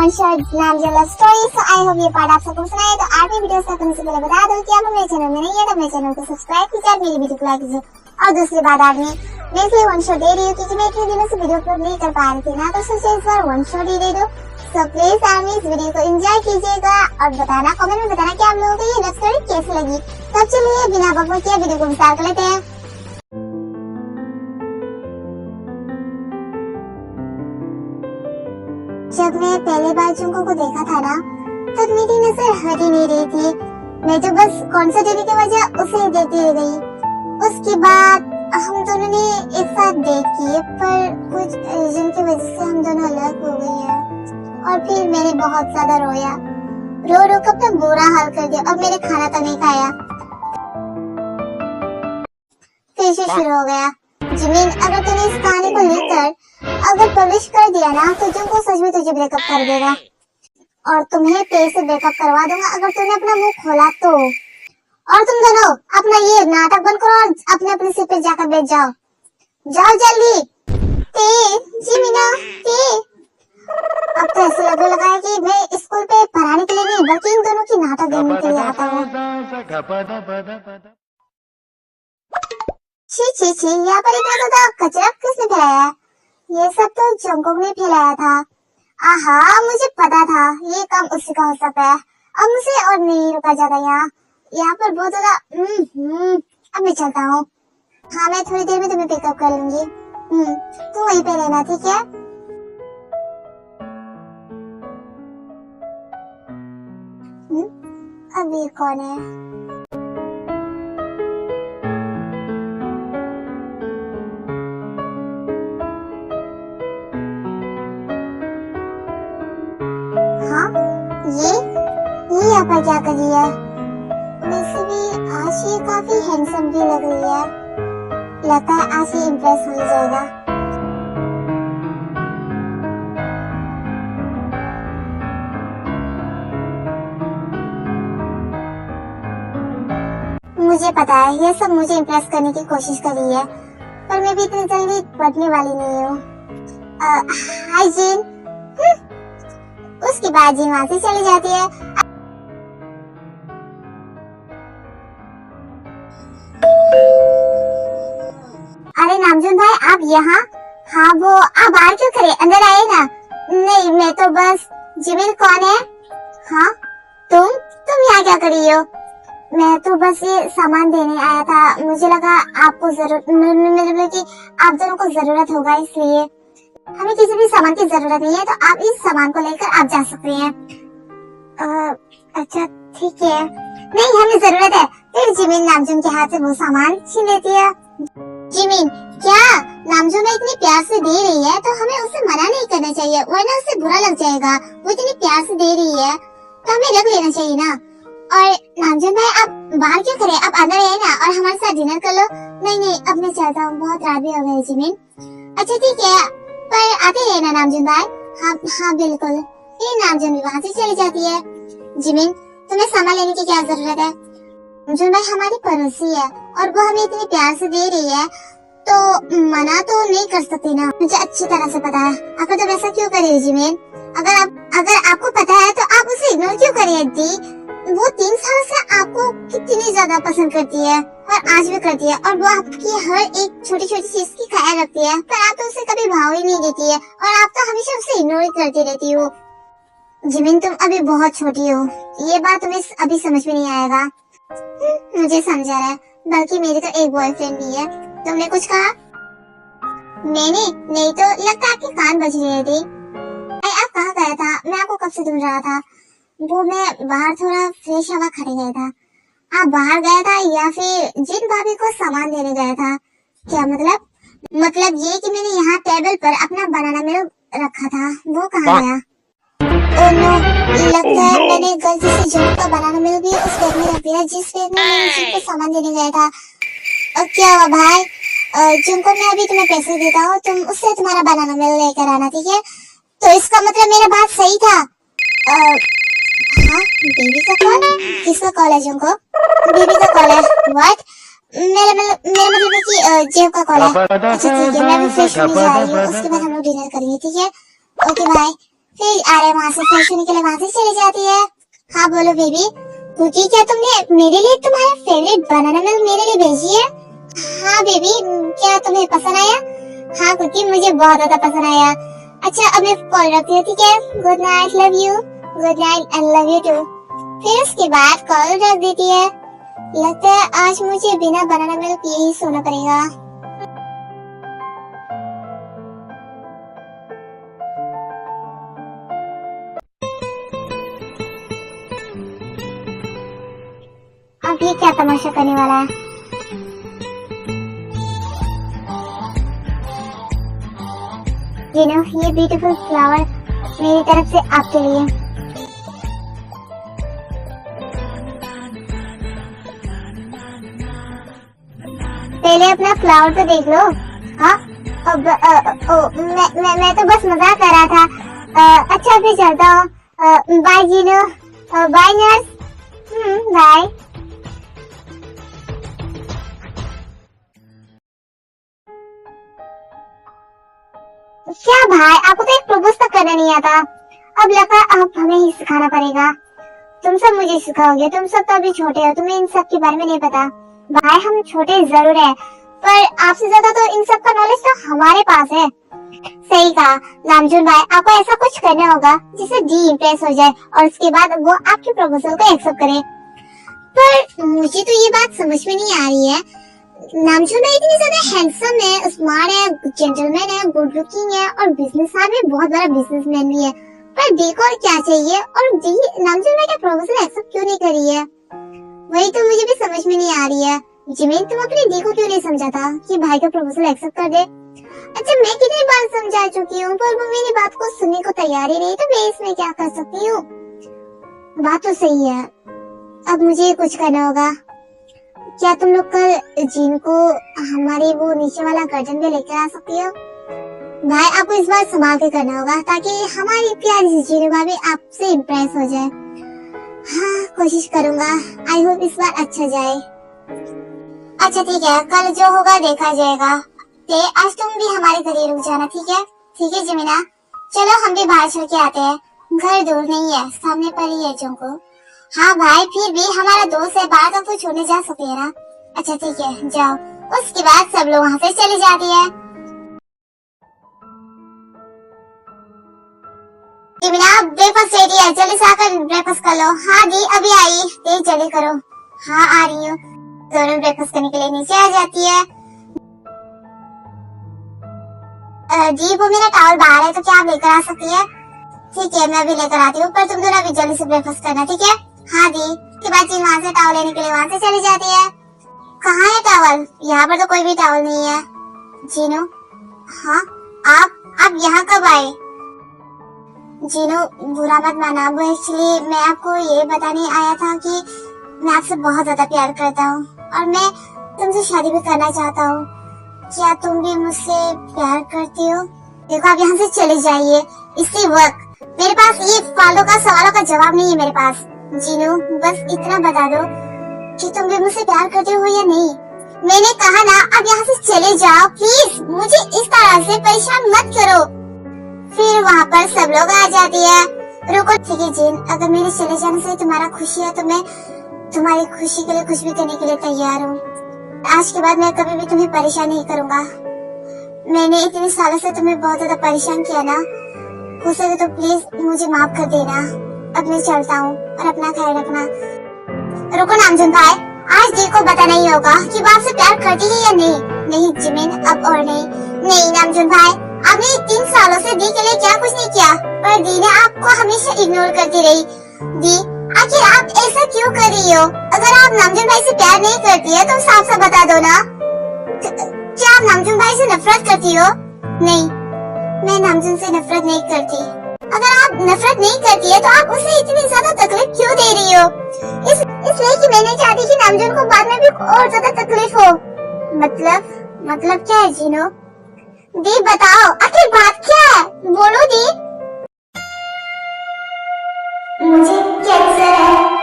One shot नाम जो love story. So I hope ये पार्ट आप सबको पसंद आया। तो आगे वीडियोस का तुमसे पहले बता दूं कि आप मेरे चैनल में नहीं है तो मेरे चैनल को सब्सक्राइब कीजिए और मेरी वीडियो को लाइक कीजिए। और दूसरी बात आदमी मैं इसलिए वन शॉट दे रही हूँ क्योंकि मैं इतने दिनों से वीडियो अपलोड नहीं कर पा रही थी ना, तो सोचा इस बार वन शॉट ही दे दो। सो प्लीज आर्मी इस वीडियो को एंजॉय कीजिएगा और बताना कमेंट में बताना कि आप लोगों को ये लव स्टोरी कैसी लगी। तो चलिए बिना बकवास किए वीडियो को स्टार्ट कर लेते हैं। जब मैं पहले बार जुंको को देखा था ना, तब मेरी नजर हट ही नहीं रही थी। मैं तो बस कॉन्सर्ट देने की वजह उसे ही देखती रह गई। उसके बाद हम दोनों ने एक साथ डेट की, पर कुछ रीजन की वजह से हम दोनों अलग हो गए हैं। और फिर मैंने बहुत ज्यादा रोया, रो रो कर अपना बुरा हाल कर दिया और मैंने खाना तक नहीं खाया। फिर से शुरू हो गया। जिमिन, अगर तूने इस कहानी को लेकर अगर पब्लिश कर दिया ना, तो जुंको सच में तुझे ब्रेकअप कर देगा और तुम्हें तेरे से ब्रेकअप करवा दूंगा अगर तूने अपना मुंह खोला तो। और तुम दोनों अपना ये नाटक बंद करो और अपने अपने सीट पे जाकर बैठ जाओ। जाओ जल्दी। जिमिना, अब तो ऐसे लगने लगा है कि मैं स्कूल पे पढ़ाने के लिए नहीं बल्कि इन दोनों की नाटक देखने के लिए आता हूँ। छी, यहाँ पर इतना ज्यादा कचरा किसने फैलाया है? ये सब तो जंगकोक ने फैलाया था। आहा, मुझे पता था ये काम उसी का हो सकता है। अब मुझे और नहीं रुका जाता यहाँ पर बहुत ज्यादा। अब मैं चलता हूँ। हाँ, मैं थोड़ी देर में तुम्हें पिकअप कर लूंगी। तुम वहीं पे रहना, ठीक है? अब ये कौन है? ये यहाँ पर क्या कर रही है? वैसे भी आज ये काफी हैंडसम भी लग रही है। लगता है आज ये इम्प्रेस हो जाएगा। मुझे पता है ये सब मुझे इम्प्रेस करने की कोशिश कर रही है, पर मैं भी इतनी जल्दी बढ़ने वाली नहीं हूँ। हाय जिन। उसके बाद जिन वहां से चली जाती है। अरे नामजून भाई, आप यहाँ? हाँ, वो आप बाहर क्यों खड़े? अंदर आए ना। नहीं, मैं तो बस। जिमिन कौन है? हाँ, तुम यहाँ क्या कर रही हो? मैं तो बस ये सामान देने आया था। मुझे लगा आपको मतलब कि आप दोनों को जरूरत होगा, इसलिए। हमें किसी भी सामान की जरूरत नहीं है, तो आप इस सामान को लेकर आप जा सकते हैं। अच्छा ठीक है। नहीं, हमें जरूरत है। फिर जिमिन नामजून के हाथ से वो सामान छीन लेती है। जिमिन, क्या नामजून इतनी प्यार से दे रही है तो हमें उसे मना नहीं करना चाहिए, वरना उसे बुरा लग जाएगा। वो इतनी प्यार से दे रही है तो हमें रख लेना चाहिए ना। और नामजून भाई, आप बाहर क्यों खड़े? आप अंदर आए ना और हमारे साथ डिनर कर लो। नहीं, अब मैं चलता हूँ, बहुत रात भी हो गई जिमिन। अच्छा ठीक है, पर आते हैं ना नामजून भाई? हाँ बिल्कुल। फिर नामजून भी वहाँ से चली जाती है। जिमिन, तुम्हें सामान लेने की क्या जरूरत है? नामजून भाई हमारी पड़ोसी है और वो हमें इतनी प्यार से दे रही है तो मना तो नहीं कर सकती ना। मुझे अच्छी तरह से पता है। आखिर तुम ऐसा क्यों कर रही हो जिमिन? अगर आपको पता है तो आप उसे इग्नोर क्यों कर रही है दी? वो 3 साल से आपको कितनी ज्यादा पसंद करती है और आज भी करती है, और वो आपकी हर एक छोटी छोटी चीज की ख्याल रखती है, पर आप तो उसे कभी भाव ही नहीं देती है और आप तो हमेशा उसे इग्नोर करती रहती हो। जिमिन, तुम अभी बहुत छोटी हो, ये बात तुम्हें अभी समझ में नहीं आएगा। मुझे समझा रहा है, बल्कि मेरे तो एक बॉयफ्रेंड भी है। तुमने कुछ कहा? मैंने नहीं तो लगता आपके कान बज रहे थे। आप कहाँ गया था? मैं आपको कब से ढूंढ रहा था। वो मैं बाहर थोड़ा फ्रेश हवा खाने गया था। आप बाहर गया था या फिर जिन भाभी को सामान देने गया था? क्या मतलब ये कि मैंने यहाँ टेबल पर अपना बनाना मिल्क रखा था, वो कहाँ गया? ओह नो, लगता है मैंने गलती से जिन का बनाना मिल्क भी उस बैग में रख दिया जिस बैग में मैंने जिन को सामान देने गया था। और क्या हुआ भाई? जिनको मैं अभी तुम्हें पैसे देता हूँ, तुम उससे तुम्हारा बनाना मिल्क लेकर आना, ठीक है? तो इसका मतलब मेरा बात सही था। हाँ, बेबी का कॉल? किसका कॉल है जिनको? बेबी का कॉल है। व्हाट? मेरा मतलब है कि जेब का कॉल है। अच्छा ठीक है, मैं भी फ्रेश होने जा रही हूँ, उसके बाद हम लोग डिनर करेंगे, ठीक है? Okay bye. फिर आ रहे वहाँ से फ्रेश होने के लिए वहाँ से चली जाती है। हाँ बोलो बेबी, कुकी क्या तुमने मेरे लिए तुम्हारे फेवरेट बनाना मिल्क मेरे लिए भेजी है? हाँ बेबी, क्या तुम्हें पसंद आया? हाँ कुकी, मुझे बहुत ज्यादा पसंद आया। अच्छा अब मैं कॉल रखती हूँ, ठीक है? Good night, love you. Good night and love you too. फिर उसके बाद कॉल रख देती है। लगता है आज मुझे बिना बनाना मिल्क पिए ही सोना पड़ेगा। अब ये क्या तमाशा करने वाला है? ये ब्यूटीफुल फ्लावर मेरी तरफ से आपके लिए। पहले अपना फ्लावर तो देख लो। हाँ अब मैं तो बस मजाक कर रहा था। अच्छा फिर चलता हूँ। Bye Jeenu, bye nurse, bye. क्या भाई, आपको तो एक प्रपोज तक करना नहीं आता। अब लगता है अब हमें ही सिखाना पड़ेगा। तुम सब मुझे सिखाओगे, तुम सब तो अभी छोटे हो, तुम्हें इन सब के बारे में नहीं पता। भाई हम छोटे जरूर है, पर आपसे ज्यादा तो इन सब का नॉलेज तो हमारे पास है। सही कहा नामजून भाई, आपको ऐसा कुछ करना होगा जिससे डी इम्प्रेस हो जाए और उसके बाद वो आपके प्रपोजल को एक्सेप्ट करे। पर मुझे तो ये बात समझ में नहीं आ रही है, नामजून भाई इतनी ज्यादा हैंडसम है, स्मार्ट है, जेंटलमैन है, गुड लुकिंग है और बिजनेसमैन में बहुत बड़ा बिजनेसमैन भी है, पर देखो और क्या चाहिए। और नामजून भाई का प्रपोजल एक्सेप्ट क्यों नहीं करी है, वही तो मुझे भी समझ में नहीं आ रही है। जिमिन तुम अपनी दी को क्यों नहीं समझा था कि भाई का प्रपोजल एक्सेप्ट कर दे? अच्छा मैं कितनी बार समझा चुकी हूँ, पर वो मेरी बात को सुनने को तैयार ही नहीं, तो मैं इसमें क्या कर सकती हूँ? बात तो सही है, अब मुझे कुछ करना होगा। क्या तुम लोग कल जीन को हमारे वो नीचे वाला गर्दन पे लेकर आ सकती हो? भाई आपको इस बार संभाल के करना होगा ताकि हमारी प्यारी जीनू भाभी आपसे इम्प्रेस हो जाए। हाँ कोशिश करूंगा, आई होप इस बार अच्छा जाए। अच्छा ठीक है, कल जो होगा देखा जाएगा। आज तुम भी हमारे घर ही रुक जाना, ठीक है? ठीक है जिमिना, चलो हम भी बाहर चल के आते हैं, घर दूर नहीं है, सामने पर ही है जोंको। हाँ भाई फिर भी हमारा दोस्त है, बाहर तक तो छोड़ने जा सकते हैं ना। अच्छा ठीक है जाओ। उसके बाद सब लोग वहाँ से चले जाते हैं। जिमिना ब्रेकफास्ट रेडी है, जल्दी से आकर ब्रेकफास्ट कर लो। हाँ दी अभी आई, तेज जल्दी करो। हाँ आ रही हूँ। दोनों ब्रेकफास्ट करने के लिए नीचे आ जाती है। जी वो मेरा टॉवल बाहर है, तो क्या आप लेकर आ सकती है? ठीक है मैं अभी लेकर आती हूँ, पर तुम दोनों अभी जल्दी से ब्रेकफास्ट करना, ठीक है? हाँ दी। उसके बाद जी वहाँ से टॉवल लेने के लिए वहाँ से चली जाती है। कहाँ है टॉवल? यहाँ पर तो कोई भी टॉवल नहीं है। जीनू, हाँ आप यहाँ कब आए? जीनू बुरा मत माना, वो एक्चुअली मैं आपको ये बताने आया था कि मैं आपसे बहुत ज्यादा प्यार करता हूँ और मैं तुमसे शादी भी करना चाहता हूँ। क्या तुम भी मुझसे प्यार करती हो? देखो आप यहाँ से चले जाइए इसी वक्त, मेरे पास ये फालतू का सवालों का जवाब नहीं है मेरे पास। जीनू बस इतना बता दो कि तुम भी मुझसे प्यार करते हो या नहीं। मैंने कहा ना अब यहाँ से चले जाओ प्लीज, मुझे इस तरह से परेशान मत करो। फिर वहाँ पर सब लोग आ जाते हैं। रुको ठीक है जीन, अगर मेरे चले जाने से तुम्हारा खुशी है तो मैं तुम्हारी खुशी के लिए कुछ भी करने के लिए तैयार हूँ। आज के बाद मैं कभी भी तुम्हें परेशान नहीं करूँगा। मैंने इतने सालों से तुम्हें बहुत ज्यादा परेशान किया ना, हो सके तो प्लीज मुझे माफ कर देना। अब मैं चलता हूँ और अपना ख्याल रखना। रुको नामजून भाई, आज दी को बताना ही होगा कि वो आपसे प्यार करती है या नहीं। नहीं जिमिन अब और नहीं नामजून भाई, आपने 3 सालों से दी के लिए क्या कुछ नहीं किया, पर दी ने आपको हमेशा इग्नोर करती रही। दी आखिर आप ऐसा क्यों कर रही हो? अगर आप नामजून भाई से प्यार नहीं करती है तो साफ साफ बता दो ना। क्या आप नामजून भाई से नफरत करती हो? नहीं, मैं नामजून से नफरत नहीं करती। अगर आप नफरत नहीं करती है तो आप उसे इतनी ज्यादा तकलीफ क्यों दे रही हो? इसलिए कि मैं नहीं चाहती कि नामजून को बाद में भी और ज्यादा तकलीफ हो। मतलब क्या है जीनो? दी बताओ आखिर बात क्या है, बोलो दी। मुझे कैंसर है।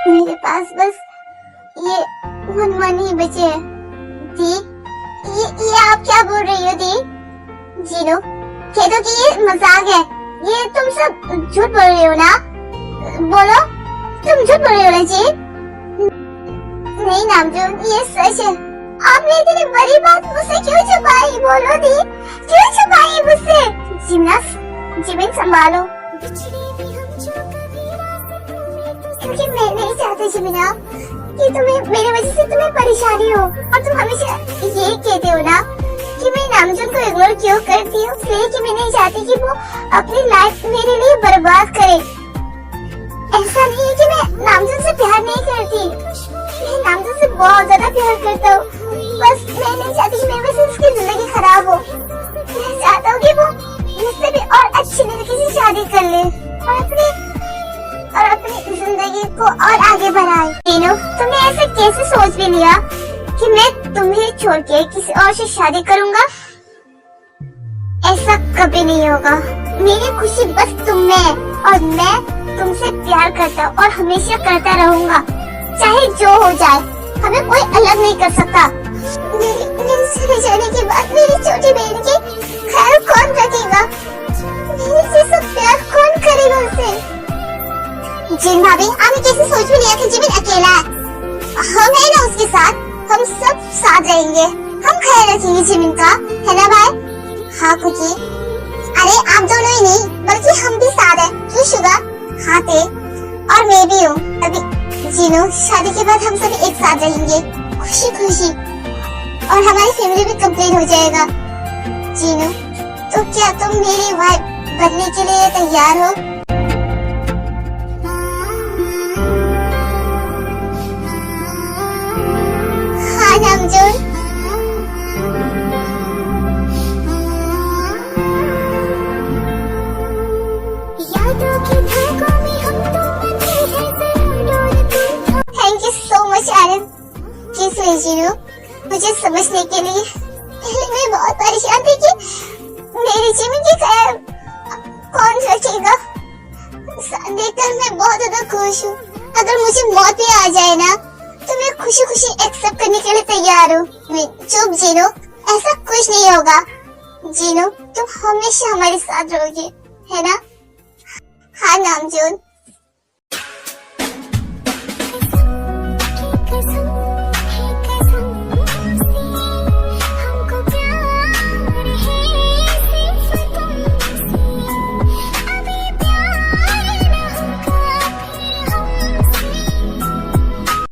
मेरे पास बस ये 1 ही बचे। दी ये आप क्या बोल रही हो दी? जीनू, कह दो कि ये मजाक है। ये तुम सब झूठ बोल रही हो ना? बोलो, तुम झूठ बोल रही हो ना जी? नहीं नामजोन, ये सच है। आपने इतनी बड़ी बात मुझसे क्यों छुपाई? बोलो दी, क्यों छुपाई मुझसे? जिमिन संभालो, क्योंकि मैं नहीं चाहती जिमिना कि तुम्हें मेरी वजह से तुम्हें परेशानी हो, और तुम हमेशा ये कहते हो ना कि मैं नामजोन को इग्नोर क्यों करती हूँ, इसलिए कि मैं नहीं चाहती कि वो अपनी लाइफ मेरे लिए बर्बाद करे। ऐसा नहीं है कि मैं नामजोन से प्यार नहीं करती, मैं नामजोन से बहुत ज्यादा प्यार करता हूँ, बस मैं नहीं चाहती कि मेरी वजह से उसकी जिंदगी खराब हो। मैं चाहता हूँ कि वो मुझसे भी और अच्छी लड़की से शादी कर ले और अपनी जिंदगी को और आगे बढ़ाए। तीनों, तुमने ऐसे कैसे सोच भी लिया कि मैं तुम्हें छोड़ के किसी और से शादी करूंगा? ऐसा कभी नहीं होगा। मेरी खुशी बस तुम में है, और मैं तुमसे प्यार करता हूँ और हमेशा करता रहूंगा, चाहे जो हो जाए। हमें कोई अलग नहीं कर सकता। मेरे चले जाने के बाद मेरी छोटी बहन की ख्याल कौन रखेगा? मेरे जैसा प्यार कौन करेगा उसे? जिन भाभी, आपने कैसे सोच भी लिया कि जिमिन अकेला है? हम है ना उसके साथ, हम सब साथ रहेंगे, हम ख्याल रखेंगे जिमिन का, है ना भाई? हाँ कुकी। अरे आप दोनों ही नहीं, बल्कि हम भी साथ हैं, क्यों शुगर? हाँ थे, और मैं भी हूँ। अभी जीनू, शादी के बाद हम सभी एक साथ रहेंगे, खुशी खुशी, और हमारी फैमिली भी कंप्लीट हो जाएगा। जीनू, तो क्या तुम मेरी वाइफ बनने के लिए तैयार हो? हाँ नामजोन। थैंक यू सो मच आरम, किस लिए जीनू, मुझे समझने के लिए। पहले मैं बहुत परेशान थी कि मेरी जिमिन की ख्याल कौन रखेगा। देखकर मैं बहुत ज्यादा खुश हूँ। अगर मुझे मौत भी आ जाए ना, तो मैं खुशी खुशी एक्सेप्ट करने के लिए तैयार हूँ। चुप जीनू, ऐसा कुछ नहीं होगा। जीनू, तुम हमेशा हमारे साथ रहोगे, है ना? हाँ नामजोन।